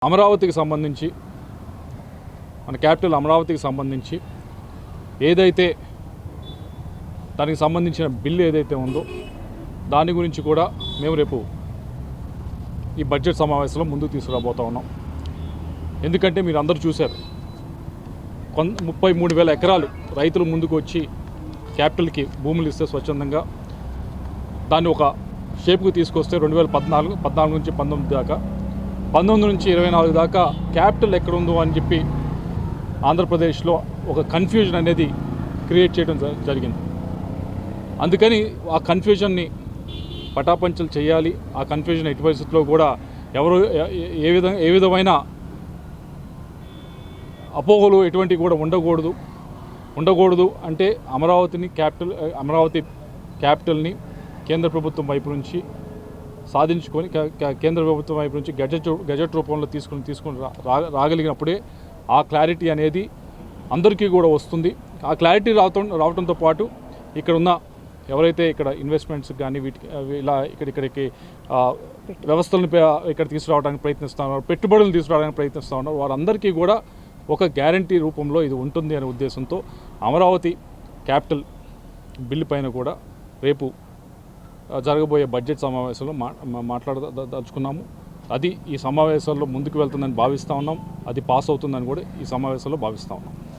అమరావతికి సంబంధించి మన క్యాపిటల్ అమరావతికి సంబంధించి ఏదైతే దానికి సంబంధించిన బిల్లు ఏదైతే ఉందో దాని గురించి కూడా మేము రేపు ఈ బడ్జెట్ సమావేశంలో ముందుకు తీసుకురాబోతా ఉన్నాం. ఎందుకంటే మీరు అందరూ చూశారు 33,000 ఎకరాలు రైతులు ముందుకు వచ్చి క్యాపిటల్కి భూములు ఇస్తే స్వచ్ఛందంగా దాన్ని ఒక షేప్కి తీసుకొస్తే 2014 నుంచి 19 దాకా 19 నుంచి 24 దాకా క్యాపిటల్ ఎక్కడ ఉందో అని చెప్పి ఆంధ్రప్రదేశ్లో ఒక కన్ఫ్యూజన్ అనేది క్రియేట్ చేయడం జరిగింది. అందుకని ఆ కన్ఫ్యూజన్ని పటాపంచలు చేయాలి. ఆ కన్ఫ్యూజన్ ఎట్టి పరిస్థితుల్లో కూడా ఎవరు ఏ విధమైన అపోహలు ఎటువంటివి కూడా ఉండకూడదు అంటే అమరావతి క్యాపిటల్ని కేంద్ర ప్రభుత్వం వైపు నుంచి సాధించుకొని కేంద్ర ప్రభుత్వం వైపు నుంచి గెజెట్ రూపంలో తీసుకుని రాగలిగినప్పుడే ఆ క్లారిటీ అనేది అందరికీ కూడా వస్తుంది. ఆ క్లారిటీ రావడంతో పాటు ఇక్కడ ఉన్న ఎవరైతే ఇక్కడ ఇన్వెస్ట్మెంట్స్ కానీ వీటికి ఇలా ఇక్కడికి వ్యవస్థలను ఇక్కడ తీసుకురావడానికి ప్రయత్నిస్తున్నారు, పెట్టుబడులను తీసుకురావడానికి ప్రయత్నిస్తూ ఉన్నారు, వారందరికీ కూడా ఒక గ్యారంటీ రూపంలో ఇది ఉంటుంది అనే ఉద్దేశంతో అమరావతి క్యాపిటల్ బిల్లు పైన కూడా రేపు జరగబోయే బడ్జెట్ సమావేశంలో మాట్లాడదలుచుకున్నాము. అది ఈ సమావేశాల్లో ముందుకు వెళ్తుందని భావిస్తూ ఉన్నాం. అది పాస్ అవుతుందని కూడా ఈ సమావేశంలో భావిస్తూ ఉన్నాం.